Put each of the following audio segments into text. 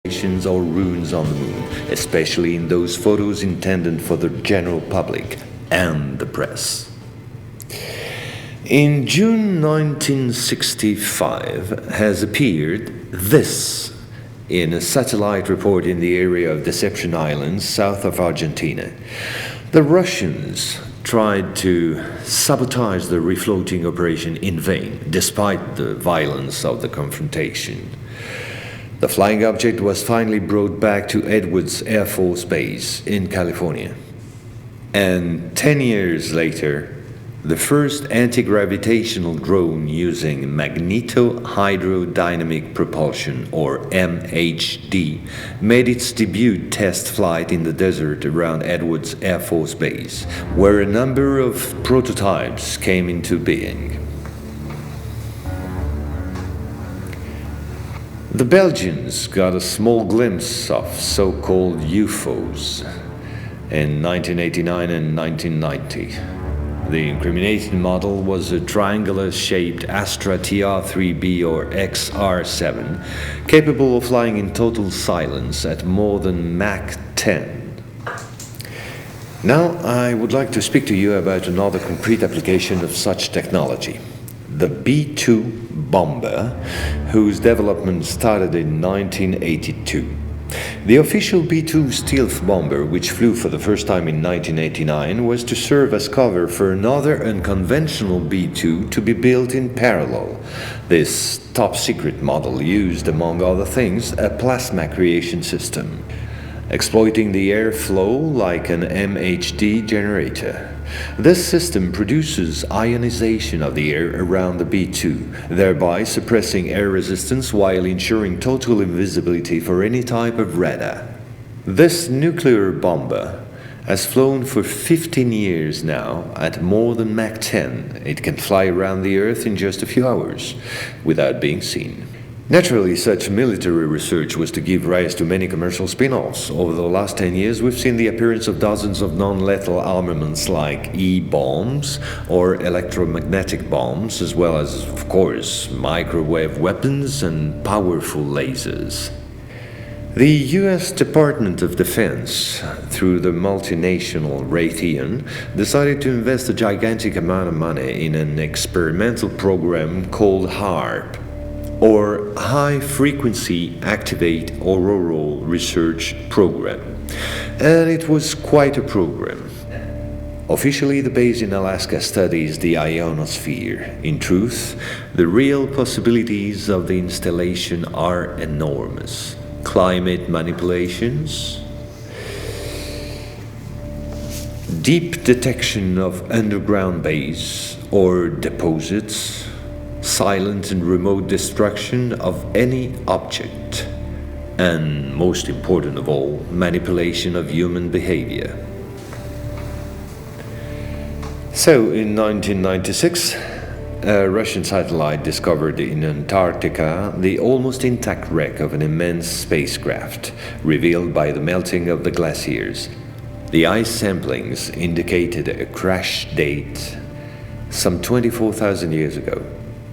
or ruins on the moon, especially in those photos intended for the general public and the press. In June 1965 has appeared this in a satellite report in the area of Deception Islands, south of Argentina. The Russians tried to sabotage the refloating operation in vain, despite the violence of the confrontation. The flying object was finally brought back to Edwards Air Force Base in California. And 10 years later, the first anti-gravitational drone using magneto-hydrodynamic propulsion, or MHD, made its debut test flight in the desert around Edwards Air Force Base, where a number of prototypes came into being. The Belgians got a small glimpse of so-called UFOs in 1989 and 1990. The incriminating model was a triangular-shaped Astra TR-3B or XR-7, capable of flying in total silence at more than Mach 10. Now I would like to speak to you about another concrete application of such technology. The B-2 bomber, whose development started in 1982. The official B-2 stealth bomber, which flew for the first time in 1989, was to serve as cover for another unconventional B-2 to be built in parallel. This top-secret model used, among other things, a plasma creation system, exploiting the airflow like an MHD generator. This system produces ionization of the air around the B-2, thereby suppressing air resistance while ensuring total invisibility for any type of radar. This nuclear bomber has flown for 15 years now at more than Mach 10. It can fly around the Earth in just a few hours without being seen. Naturally, such military research was to give rise to many commercial spin-offs. Over the last 10 years, we've seen the appearance of dozens of non-lethal armaments like E-bombs or electromagnetic bombs, as well as, of course, microwave weapons and powerful lasers. The U.S. Department of Defense, through the multinational Raytheon, decided to invest a gigantic amount of money in an experimental program called HAARP, or High Frequency Activate Auroral Research Program. And it was quite a program. Officially, the base in Alaska studies the ionosphere. In truth, the real possibilities of the installation are enormous. Climate manipulations, deep detection of underground base or deposits, silent and remote destruction of any object, and most important of all, manipulation of human behavior. So, in 1996, a Russian satellite discovered in Antarctica the almost intact wreck of an immense spacecraft, revealed by the melting of the glaciers. The ice samplings indicated a crash date some 24,000 years ago.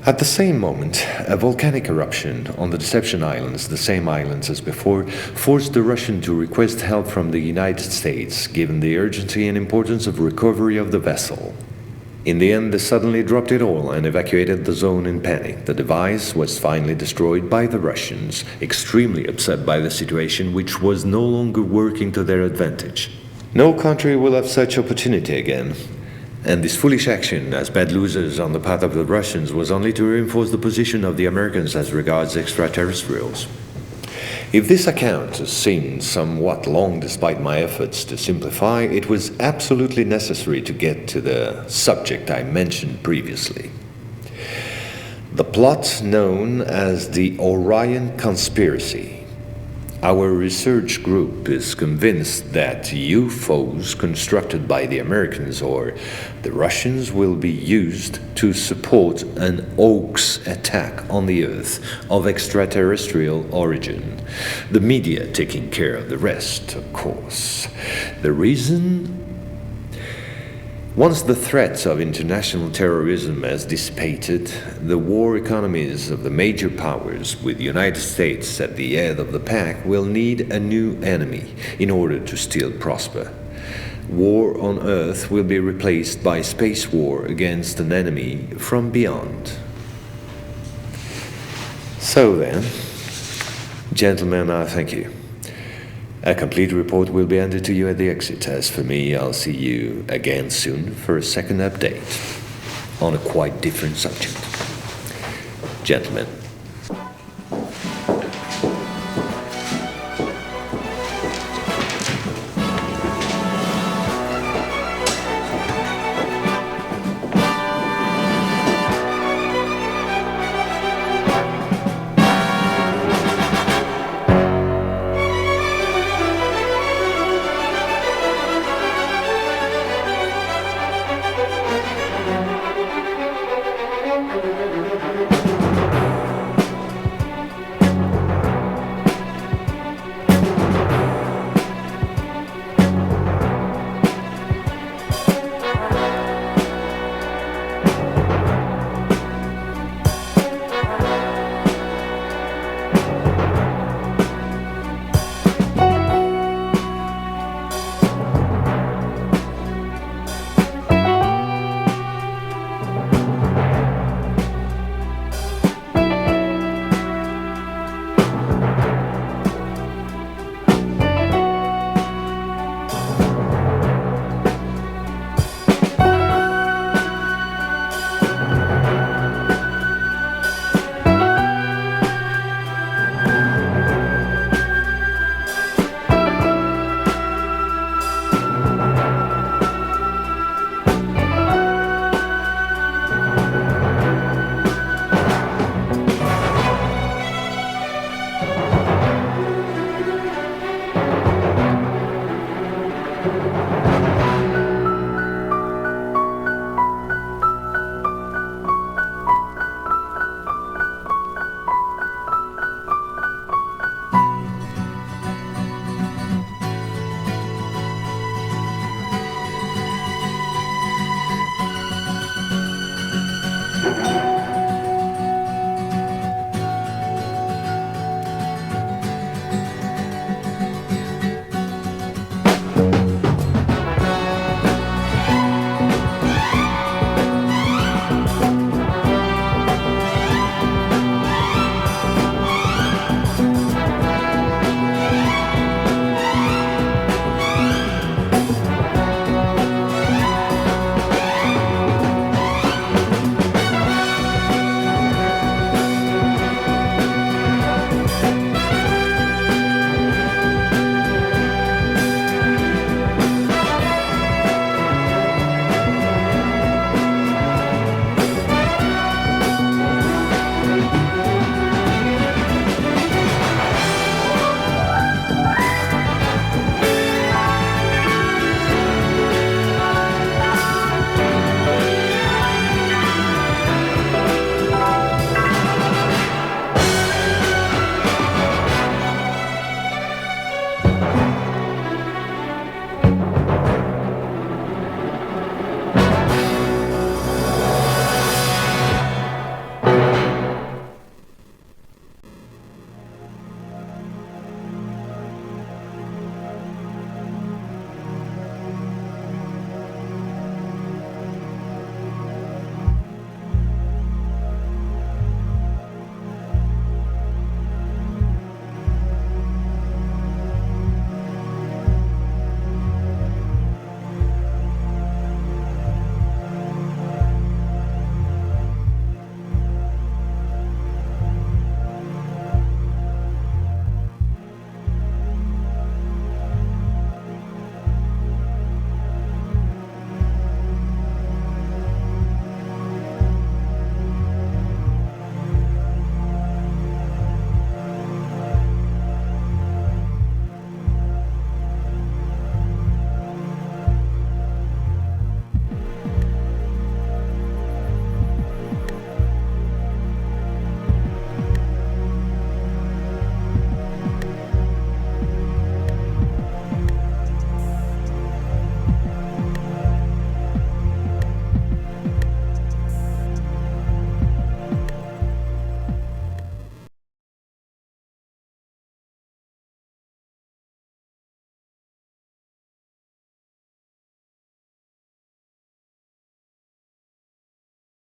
At the same moment, a volcanic eruption on the Deception Islands, the same islands as before, forced the Russian to request help from the United States, given the urgency and importance of recovery of the vessel. In the end, they suddenly dropped it all and evacuated the zone in panic. The device was finally destroyed by the Russians, extremely upset by the situation, which was no longer working to their advantage. No country will have such opportunity again. And this foolish action, as bad losers on the part of the Russians, was only to reinforce the position of the Americans as regards extraterrestrials. If this account seemed somewhat long despite my efforts to simplify, it was absolutely necessary to get to the subject I mentioned previously. The plot known as the Orion conspiracy. Our research group is convinced that UFOs constructed by the Americans or the Russians will be used to support an hoax attack on the Earth of extraterrestrial origin. The media taking care of the rest, of course. The reason? Once the threat of international terrorism has dissipated, the war economies of the major powers, with the United States at the head of the pack, will need a new enemy in order to still prosper. War on Earth will be replaced by space war against an enemy from beyond. So then, gentlemen, I thank you. A complete report will be handed to you at the exit. As for me, I'll see you again soon for a second update on a quite different subject. Gentlemen.